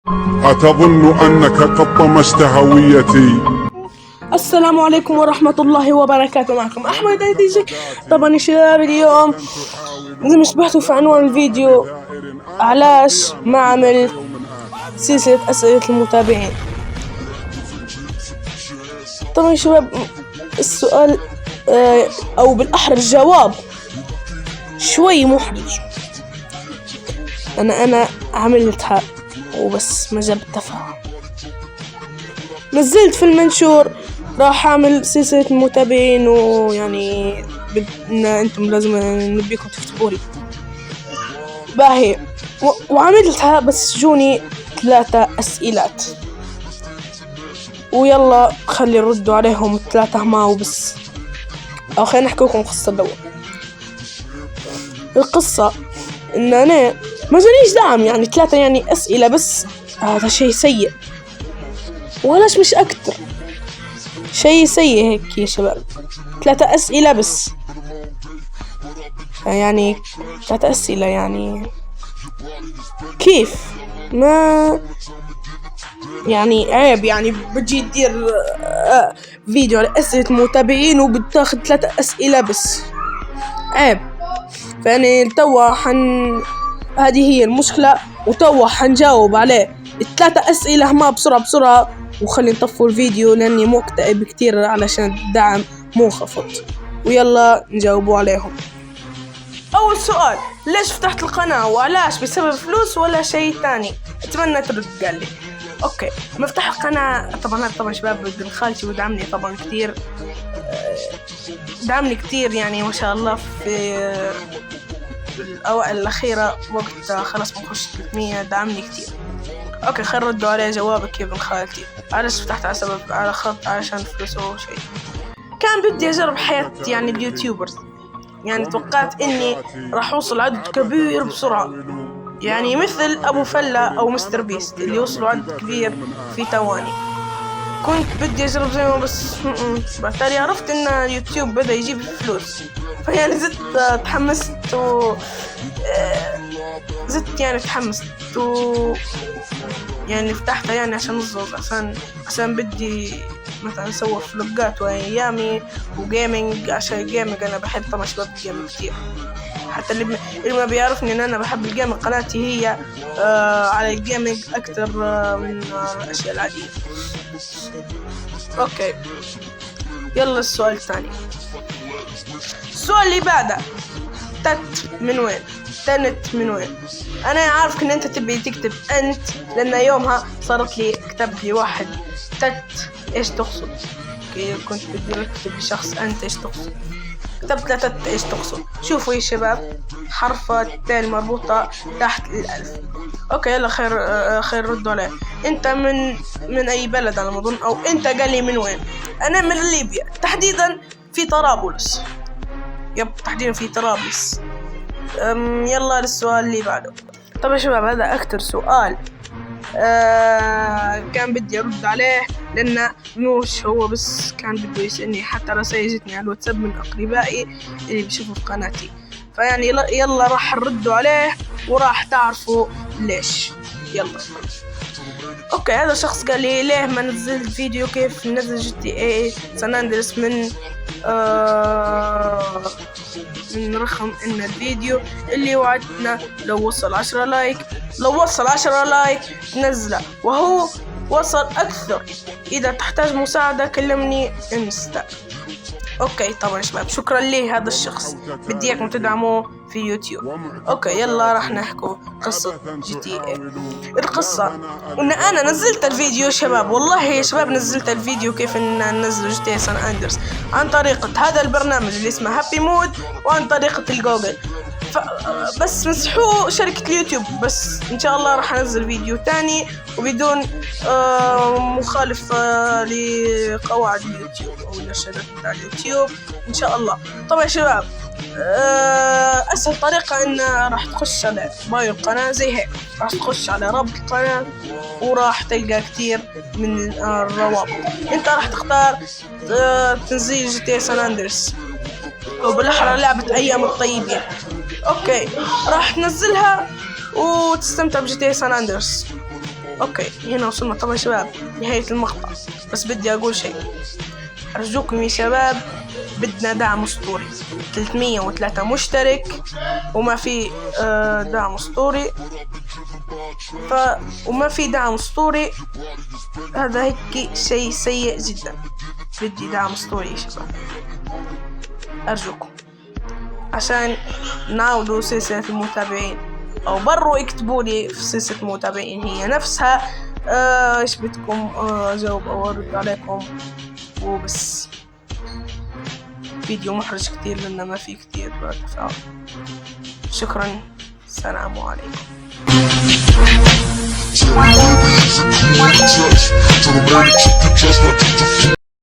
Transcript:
أتظن أنك قد طمست هويتي؟ السلام عليكم ورحمة الله وبركاته. معكم أحمد دي. طبعا يا شباب اليوم زي ما شبهتوا في عنوان الفيديو، علاش ما عمل سلسلة أسئلة المتابعين. طبعا يا شباب السؤال أو بالأحرى الجواب شوي محرج. أنا عملتها وبس ما جاب تفاهم. نزلت في المنشور راح أعمل سلسلة المتابعين، ويعني بدنا أنتم لازم نبيكم تكتبوا لي باهي وعملتها، بس جوني 3 أسئلات ويلا خلي ردوا عليهم 3 ما وبس. أو خلينا نحكي لكم قصة الأول. القصة إن أنا ما جانيش دعم، يعني 3 يعني أسئلة بس، هذا شيء سيء ولاش مش أكتر. شيء سيء هيك يا شباب. 3 أسئلة بس، يعني 3 أسئلة يعني كيف ما يعني عيب. يعني بتجي تدير فيديو على أسئلة متابعين وبتاخد 3 أسئلة بس، عيب. فيعني توا هذه هي المشكلة، وتوا حنجاوب عليه 3 أسئلة ما بسرعة وخلي نطفوا الفيديو لاني مكتئب كتير علشان الدعم منخفض، ويلا نجاوبوا عليهم. اول سؤال، ليش فتحت القناة وعلاش؟ بسبب فلوس ولا شيء تاني؟ اتمنى ترد. قال لي اوكي. مفتاح القناة طبعا شباب ابن خالتي ودعمني طبعا كتير، دعمني كتير يعني ما شاء الله. في الأوائل الأخيرة وقت خلاص بنخش 300 دعمني كتير. اوكي خير ردوا علي جوابك يا ابن خالتي. علاش فتحت؟ على سبب على خط علشان فلوس او شيء. كان بدي اجرب حياة يعني اليوتيوبرز، يعني توقعت اني راح اوصل عدد كبير بسرعة، يعني مثل ابو فلة او مستر بيست اللي وصلوا عدد كبير في ثواني. كنت بدي اجرب زيهم بس بالتالي عرفت ان اليوتيوب بدأ يجيب فلوس، فيعني زدت تحمست يعني فتحتها يعني عشان نزوز، عشان بدي مثلا اسوي فلوجات وايامي وجيمنج. عشان جيمنج انا بحب طبعا شباب الجيمنج كتير، حتى اللي ما بيعرفني ان انا بحب الجيمنج قناتي هي على الجيمنج اكتر من الاشياء العادية. اوكي يلا السؤال الثاني. السؤال اللي بعده، تنت من وين؟ انا عارف ان انت تبي تكتب انت، لان يومها صارت لي كتبت لي واحد تت ايش تقصد. كنت بدي اكتب لشخص انت ايش تقصد، كتبت له تت ايش تقصد. شوفوا يا شباب حرف التاء المربوطة تحت الألف. اوكي يلا خير ردوا عليه. انت من اي بلد على ما اظن، او انت قال لي من وين؟ انا من ليبيا، تحديدا في طرابلس. تحديدا في طرابلس. يلا للسؤال اللي بعده. طب يا شباب هذا أكتر سؤال كان بدي أرد عليه، لأنه مش هو بس كان بده يسألني، حتى رسائل جتني على الواتساب من أقربائي اللي بيشوفوا في قناتي. فيعني يلا راح نردوا عليه وراح تعرفوا ليش. يلا اوكي. هذا شخص قال لي ليه ما نزلت فيديو كيف ننزل GTA سان أندريس من رقم ان الفيديو اللي وعدنا لو وصل 10 لايك نزله، وهو وصل اكثر. اذا تحتاج مساعدة كلمني انستا. اوكي طبعا شباب شكرا لي هذا الشخص، بدي اياكم تدعموه في يوتيوب. اوكي يلا راح نحكوا قصة GTA. القصة ان انا نزلت الفيديو شباب، والله يا شباب نزلت الفيديو كيف ان ننزل GTA سان أندريس عن طريقة هذا البرنامج اللي اسمه هابي مود، وعن طريقة الجوجل. بس مسحوه شركة اليوتيوب. بس ان شاء الله راح انزل فيديو تاني وبدون مخالفة لقواعد اليوتيوب او الارشادات بتاع اليوتيوب ان شاء الله. طبعا يا شباب اسهل طريقة ان راح تخش على بايو القناة زي هيك، راح تخش على رابط القناة وراح تلقى كتير من الروابط. انت راح تختار تنزيل GTA سان أندريس، وبالاحرى لعبة ايام الطيبين. اوكي راح تنزلها وتستمتع بجي تي سان أندريس. اوكي هنا وصلنا طبعا شباب نهاية المقطع، بس بدي اقول شيء. ارجوكم يا شباب بدنا دعم اسطوري، 303 مشترك وما في دعم اسطوري، وما في دعم اسطوري، هذا هيك شيء سيء جدا. بدي دعم اسطوري يا شباب ارجوكم، عشان نعودوا سلسلة المتابعين، او بروا اكتبوا لي في سلسلة المتابعين هي نفسها ايش بدكم اجاوب او ارد عليكم وبس. فيديو محرج كتير لأنه ما في كتير تفاعل. شكرا، السلام عليكم.